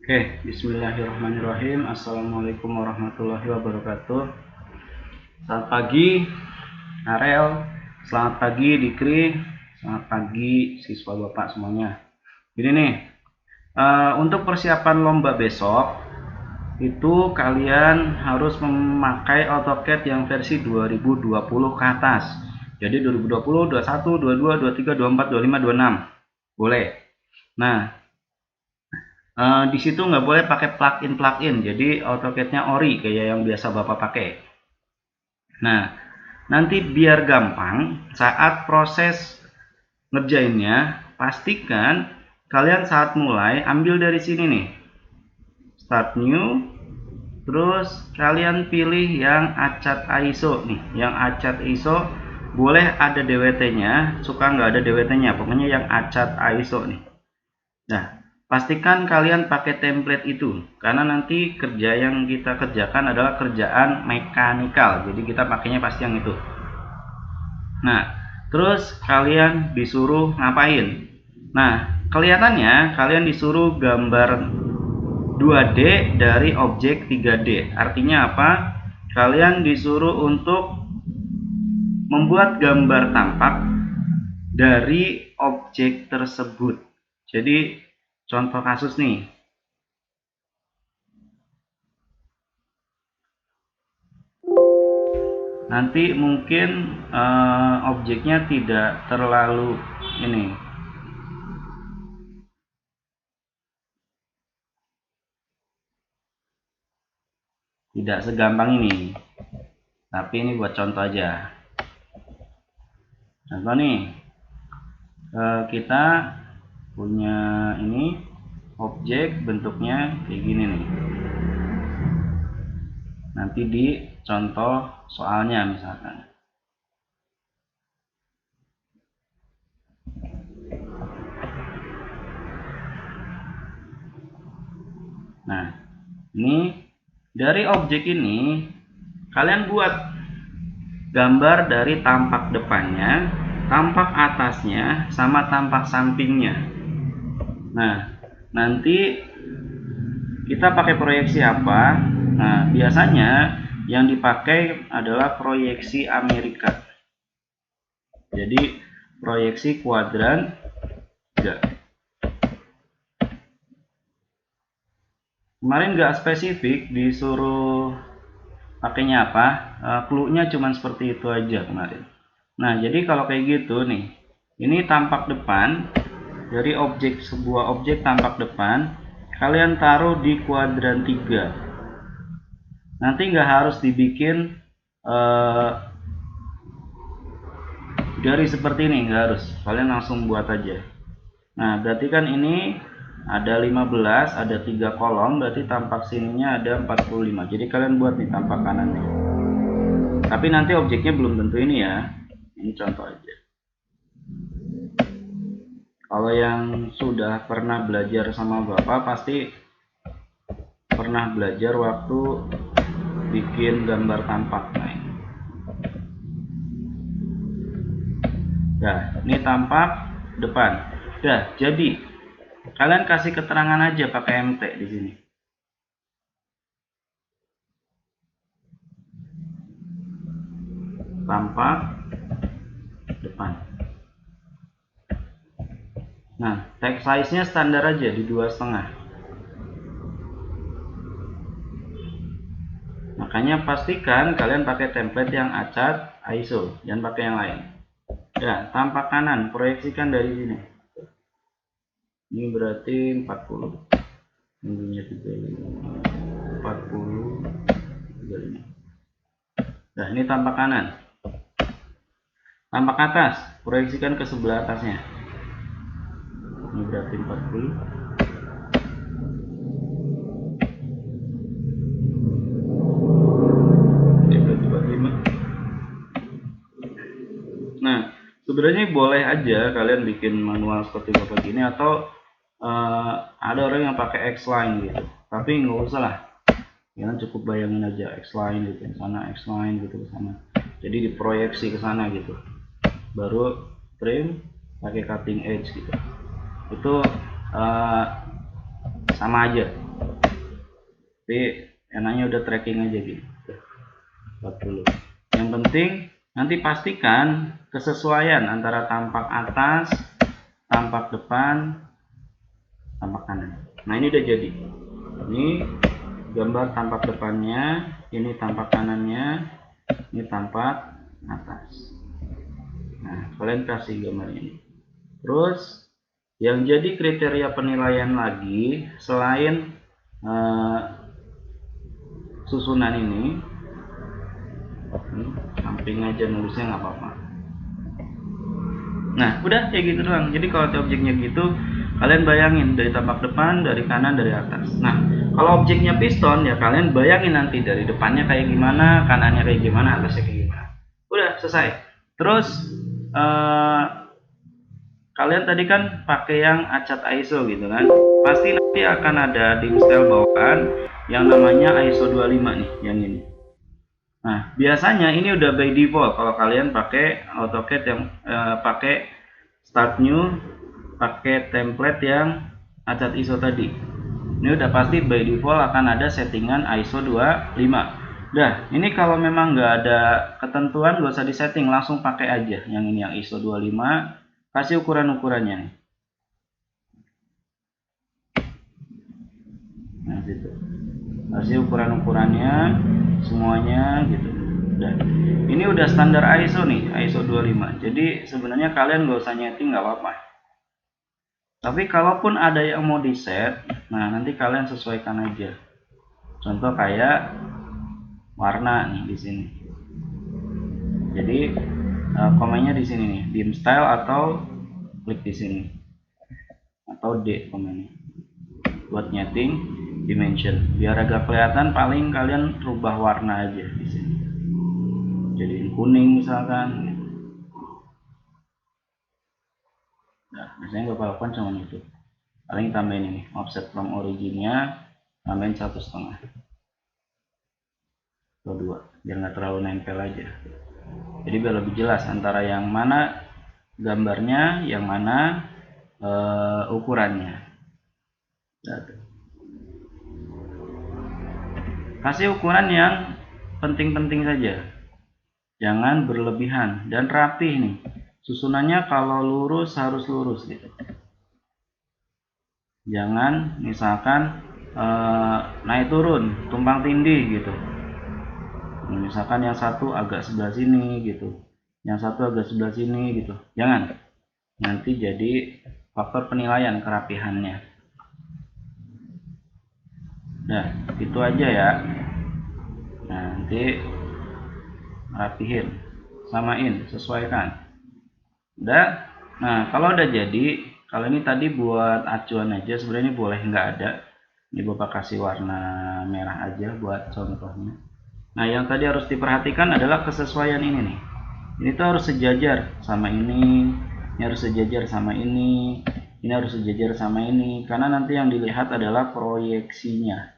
Oke, bismillahirrahmanirrahim. Assalamualaikum warahmatullahi wabarakatuh. Selamat pagi, Arel. Selamat pagi, Dikri. Selamat pagi, siswa Bapak semuanya. Jadi nih, untuk persiapan lomba besok, itu kalian harus memakai AutoCAD yang versi 2020 ke atas. Jadi 2020, 21, 22, 23, 24, 25, 26. Boleh. Nah, di situ nggak boleh pakai plugin, jadi AutoCAD-nya ori kayak yang biasa Bapak pakai. Nah, nanti biar gampang saat proses ngerjainnya, pastikan kalian saat mulai ambil dari sini nih, start new, terus kalian pilih yang acat ISO nih, yang acat ISO boleh ada DWT-nya, suka nggak ada DWT-nya, pokoknya yang acat ISO nih. Nah, pastikan kalian pakai template itu, karena nanti kerja yang kita kerjakan adalah kerjaan mekanikal, jadi kita pakainya pasti yang itu. Nah, terus kalian disuruh ngapain? Nah, kelihatannya kalian disuruh gambar 2D dari objek 3D. Artinya apa? Kalian disuruh untuk membuat gambar tampak dari objek tersebut. Jadi contoh kasus nih, nanti mungkin objeknya tidak terlalu ini, tidak segampang ini, tapi ini buat contoh aja. Contoh nih, kita punya ini objek bentuknya kayak gini nih, nanti di contoh soalnya misalkan. Nah, ini dari objek ini kalian buat gambar dari tampak depannya, tampak atasnya, sama tampak sampingnya. Nah, nanti kita pakai proyeksi apa? Nah, biasanya yang dipakai adalah proyeksi Amerika. Jadi proyeksi kuadran 3. Kemarin nggak spesifik disuruh pakainya apa, clue-nya cuma seperti itu aja kemarin. Nah, jadi kalau kayak gitu nih, ini tampak depan dari objek, sebuah objek tampak depan, kalian taruh di kuadran 3. Nanti nggak harus dibikin dari seperti ini, nggak harus, kalian langsung buat aja. Nah, berarti kan ini ada 15, ada 3 kolom, berarti tampak sininya ada 45. Jadi kalian buat nih tampak kanannya. Tapi nanti objeknya belum tentu ini ya. Ini contoh aja. Kalau yang sudah pernah belajar sama Bapak pasti pernah belajar waktu bikin gambar tampak. Nah, ini tampak depan. Udah, jadi kalian kasih keterangan aja pakai MT di sini. Tampak depan. Nah, text size-nya standar aja di 2,5. Makanya pastikan kalian pakai template yang acat ISO, jangan pakai yang lain. Ya, tampak kanan, proyeksikan dari sini. Ini berarti 40. Minggunya 35. 40 35. Nah, ini tampak kanan. Tampak atas, proyeksikan ke sebelah atasnya. Ini berarti 40. Ini berarti 45. Nah, sebenarnya boleh aja kalian bikin manual seperti bapak gini, atau ada orang yang pakai X-line gitu, tapi nggak usah lah, kalian cukup bayangin aja X-line gitu ke sana, X-line gitu ke sana, jadi diproyeksi ke sana gitu, baru trim pakai cutting edge gitu. Itu sama aja, Tapi enaknya udah tracking aja gitu. 40. Yang penting nanti pastikan kesesuaian antara tampak atas, tampak depan, tampak kanan. Nah ini udah jadi. Ini gambar tampak depannya, ini tampak kanannya, ini tampak atas. Nah kalian kasih gambar ini. Terus yang jadi kriteria penilaian lagi selain susunan ini samping aja nulisnya nggak apa-apa. Nah udah kayak gitu doang. Jadi kalau objeknya gitu kalian bayangin dari tampak depan, dari kanan, dari atas. Nah kalau objeknya piston ya kalian bayangin nanti dari depannya kayak gimana, kanannya kayak gimana, atasnya kayak gimana. Udah selesai. Terus kalian tadi kan pakai yang acat ISO gitu kan, pasti nanti akan ada di style bawaan yang namanya ISO 25 nih, yang ini. Nah biasanya ini udah by default kalau kalian pakai AutoCAD yang pakai start new, pakai template yang acat ISO tadi. Ini udah pasti by default akan ada settingan ISO 25. Nah ini kalau memang nggak ada ketentuan gak usah disetting, langsung pakai aja yang ini, yang ISO 25. Kasih ukuran-ukurannya nih. Nah situ kasih ukuran-ukurannya semuanya gitu. Udah. Ini udah standar ISO nih, ISO 25. Jadi sebenarnya kalian gak usah nyeting, nggak apa-apa. Tapi kalaupun ada yang mau di set, nah nanti kalian sesuaikan aja. Contoh kayak warna nih di sini. Jadi komennya di sini nih, dim style atau klik di sini. Atau D komennya. Buat nyeting dimension. Biar agak kelihatan, paling kalian rubah warna aja di sini. Jadiin kuning misalkan. Nah, biasanya gue lakukan cuma itu. Paling tambahin ini, offset from originnya tambahin 1,5 atau 2, biar nggak terlalu nempel aja. Jadi biar lebih jelas antara yang mana gambarnya, yang mana ukurannya. Kasih ukuran yang penting-penting saja, jangan berlebihan dan rapih nih. Susunannya kalau lurus harus lurus gitu. Jangan misalkan naik turun, tumpang tindih gitu. Misalkan yang satu agak sebelah sini gitu, yang satu agak sebelah sini gitu. Jangan. Nanti jadi faktor penilaian kerapihannya. Nah, itu aja ya. Nanti rapihin, samain, sesuaikan. Udah. Nah, kalau udah jadi, kalau ini tadi buat acuan aja, sebenarnya boleh nggak ada. Ini Bapak kasih warna merah aja buat contohnya. Nah, yang tadi harus diperhatikan adalah kesesuaian ini nih. Ini tuh harus sejajar sama ini harus sejajar sama ini harus sejajar sama ini, karena nanti yang dilihat adalah proyeksinya.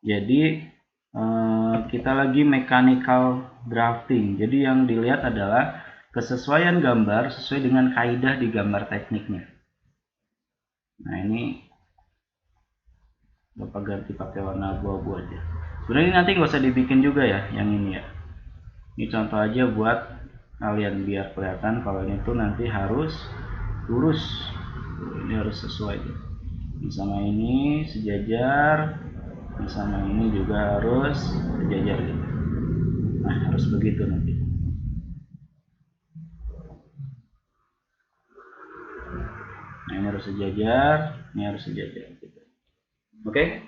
Jadi kita lagi mechanical drafting, jadi yang dilihat adalah kesesuaian gambar sesuai dengan kaidah di gambar tekniknya. Nah ini Bapak ganti pakai warna abu-abu aja. Sebenarnya nanti nggak usah dibikin juga ya yang ini ya. Ini contoh aja buat kalian biar kelihatan kalau ini tuh nanti harus lurus. Ini harus sesuai. Ini sama ini sejajar, ini sama ini juga harus sejajar gitu. Nah harus begitu nanti. Nah ini harus sejajar, ini harus sejajar gitu. Oke?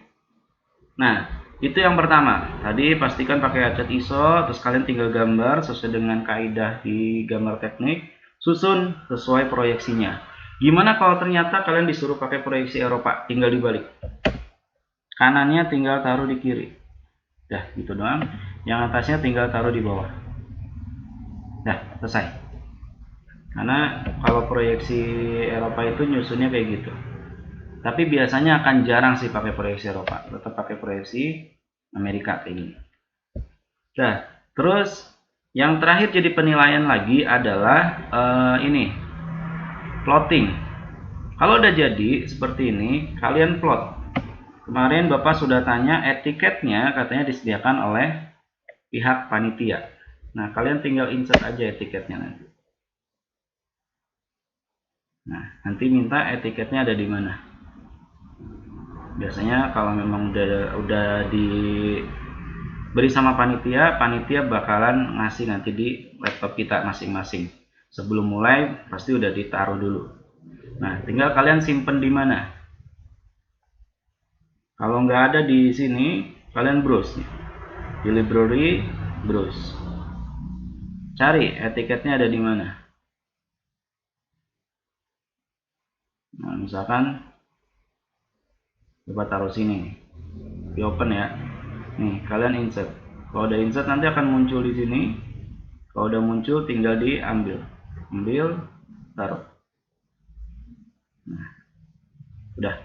Nah itu yang pertama. Tadi pastikan pakai acat ISO, terus kalian tinggal gambar sesuai dengan kaidah di gambar teknik, susun sesuai proyeksinya. Gimana kalau ternyata kalian disuruh pakai proyeksi Eropa, tinggal dibalik. Kanannya tinggal taruh di kiri. Dah gitu doang. Yang atasnya tinggal taruh di bawah. Dah selesai. Karena kalau proyeksi Eropa itu nyusunnya kayak gitu. Tapi biasanya akan jarang sih pakai proyeksi Eropa, tetap pakai proyeksi Amerika kayak gini. Nah, terus yang terakhir jadi penilaian lagi adalah ini plotting. Kalau udah jadi seperti ini, kalian plot. kemarin Bapak sudah tanya etiketnya katanya disediakan oleh pihak panitia. Nah, kalian tinggal insert aja etiketnya nanti. Nah, nanti minta etiketnya ada di mana. Biasanya kalau memang udah diberi sama panitia, panitia bakalan ngasih nanti di laptop kita masing-masing. Sebelum mulai pasti udah ditaruh dulu. Nah, tinggal kalian simpen di mana. Kalau nggak ada di sini, kalian browse di library, browse. Cari etiketnya ada di mana. Nah, misalkan coba taruh sini, di open ya. Nih, kalian insert. Kalau udah insert nanti akan muncul di sini. Kalau udah muncul tinggal diambil, taruh. Nah, udah.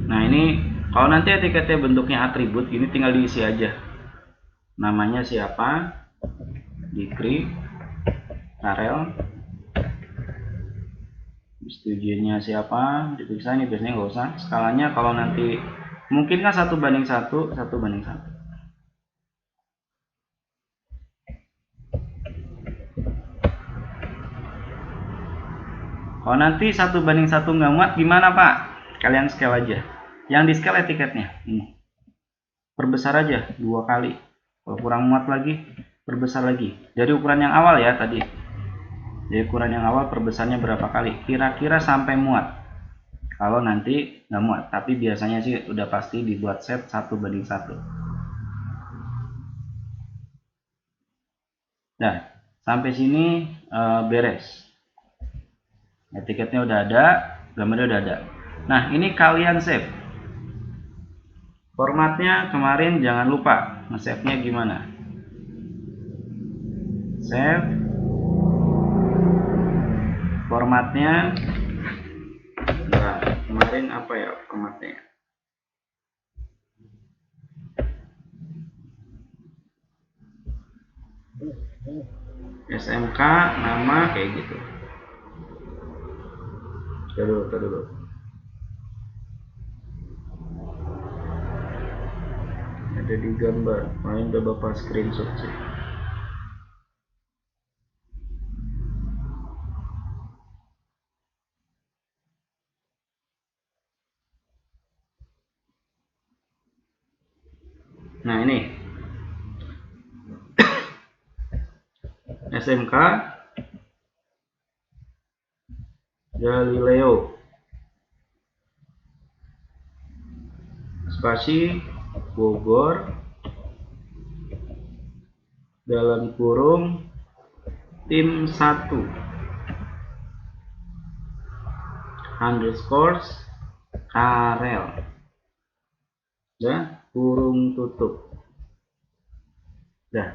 Nah, ini kalau nanti etiketnya bentuknya atribut, ini tinggal diisi aja. Namanya siapa, Dikri, Karel, disetujuinya siapa, diperiksa. Ini biasanya nggak usah. Skalanya kalau nanti mungkin kan 1:1, 1:1. Kalau nanti 1:1 nggak muat gimana Pak? Kalian scale aja. Yang di scale etiketnya ini. Perbesar aja 2 kali. Kalau kurang muat lagi, perbesar lagi. Dari ukuran yang awal ya tadi. Dari ukuran yang awal perbesarnya berapa kali? Kira-kira sampai muat. Kalau nanti nggak muat, tapi biasanya sih udah pasti dibuat set 1:1. Nah, sampai sini beres. Etiketnya udah ada, gambarnya udah ada. Nah, ini kalian save. Formatnya kemarin jangan lupa, nge-save-nya gimana? Save. Formatnya, nah, kemarin apa ya formatnya? SMK, nama kayak gitu. Dulu. Ada di gambar, main udah Bapak screenshot sih. Nah, ini SMK Galileo spasi Bogor dalam kurung tim 1 underscore Karel, ya, kurung tutup, dah,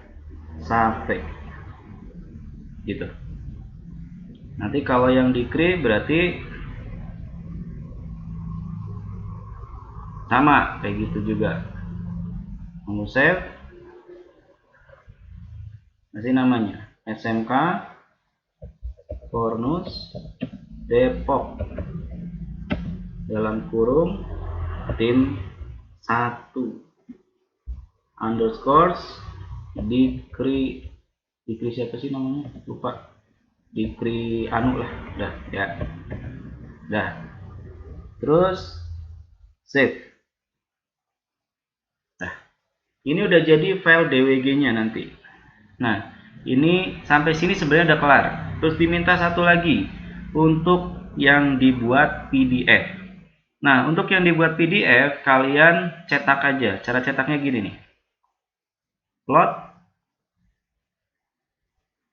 sampai gitu. Nanti kalau yang Dikri berarti sama kayak gitu juga. Mau save, nanti namanya SMK Fornus Depok dalam kurung tim 1 underscore Dikri siapa sih namanya, lupa. Dikri anu lah, udah ya, udah. Terus save. Nah, ini udah jadi file DWG-nya nanti. Nah, ini sampai sini sebenarnya udah kelar. Terus diminta satu lagi untuk yang dibuat PDF. Nah, untuk yang dibuat PDF kalian cetak aja. Cara cetaknya gini nih. Plot.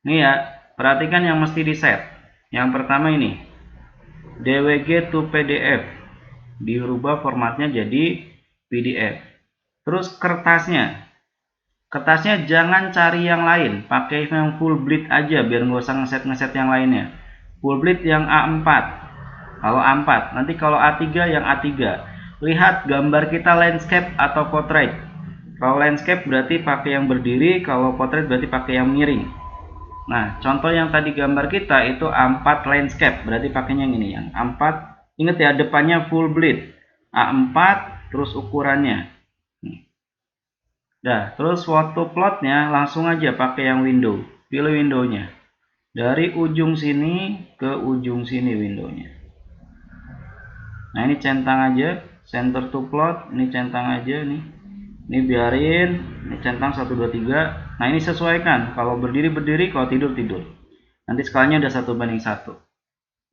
Nih ya, perhatikan yang mesti di set. Yang pertama ini DWG to PDF. Dirubah formatnya jadi PDF. Terus kertasnya jangan cari yang lain, pakai yang full bleed aja biar nggak usah ngeset yang lainnya. Full bleed yang A4. Kalau A4, nanti kalau A3 yang A3. Lihat gambar kita landscape atau portrait. Kalau landscape berarti pakai yang berdiri, kalau portrait berarti pakai yang miring. Nah, contoh yang tadi gambar kita itu A4 landscape, berarti pakainya yang ini, yang A4 Ingat ya, depannya full bleed A4 terus ukurannya. Nah, terus waktu plotnya langsung aja pakai yang window. Pilih windownya. Dari ujung sini ke ujung sini windownya. Nah, ini centang aja, center to plot, ini centang aja nih. Ini biarin, ini centang 1 2 3. Nah, ini sesuaikan. Kalau berdiri, kalau tidur. Nanti skalanya udah 1:1.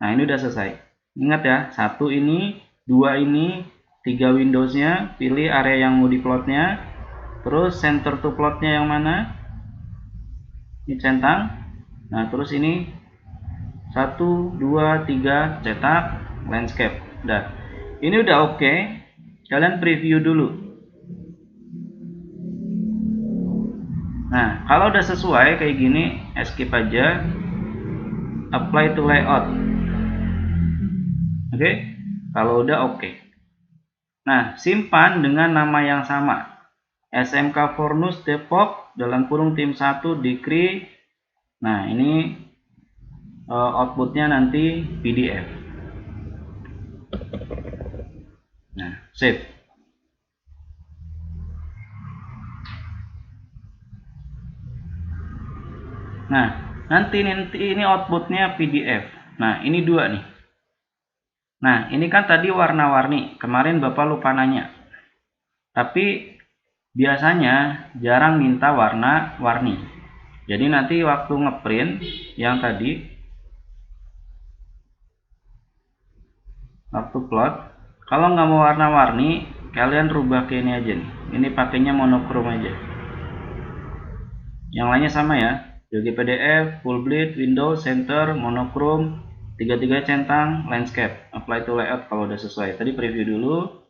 Nah, ini udah selesai. Ingat ya, 1 ini, 2 ini, 3 Windowsnya, pilih area yang mau diplotnya. Terus center to plotnya yang mana? Ini centang. Nah, terus ini 1 2 3 cetak landscape. Udah. Ini udah oke. Kalian preview dulu. Nah, kalau udah sesuai kayak gini, escape aja. Apply to layout. Oke? Kalau udah oke. Nah, simpan dengan nama yang sama. SMK Fornus Depok dalam kurung tim 1 Dikri. Nah, ini outputnya nanti PDF. Nah, save. Nah, nanti ini outputnya PDF. Nah, ini 2 nih. Nah, ini kan tadi warna-warni. Kemarin Bapak lupa nanya. Tapi biasanya jarang minta warna-warni. Jadi nanti waktu ngeprint yang tadi, waktu plot, kalau nggak mau warna-warni, kalian rubah ke ini aja nih. Ini pakainya monokrom aja. Yang lainnya sama ya. Jogi PDF, full bleed, Windows, center, monokrom, 3 centang, landscape. Apply to layout kalau udah sesuai. Tadi preview dulu.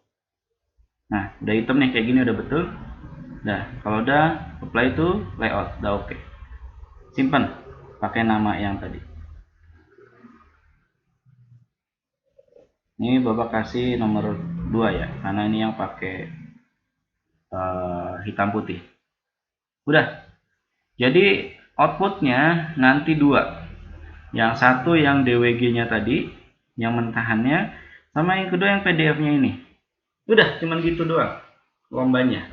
Nah, udah hitam nih kayak gini udah betul. Nah, kalau udah apply to layout, udah oke. Simpan pakai nama yang tadi. Ini Bapak kasih nomor 2 ya, karena ini yang pakai hitam putih. Udah. Jadi outputnya nanti 2. Yang satu yang DWG-nya tadi, yang mentahannya, sama yang kedua yang PDF-nya ini. Udah, cuman gitu doang lombanya.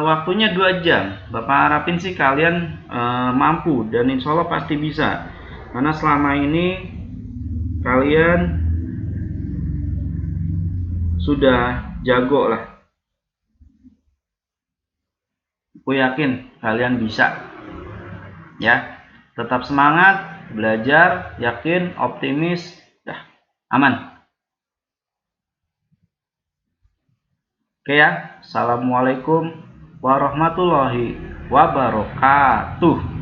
Waktunya 2 jam. Bapak harapin sih kalian mampu dan insya Allah pasti bisa. Karena selama ini kalian sudah jago lah. Aku yakin kalian bisa. Ya, tetap semangat, belajar, yakin, optimis, dah aman. Oke ya, assalamualaikum warahmatullahi wabarakatuh.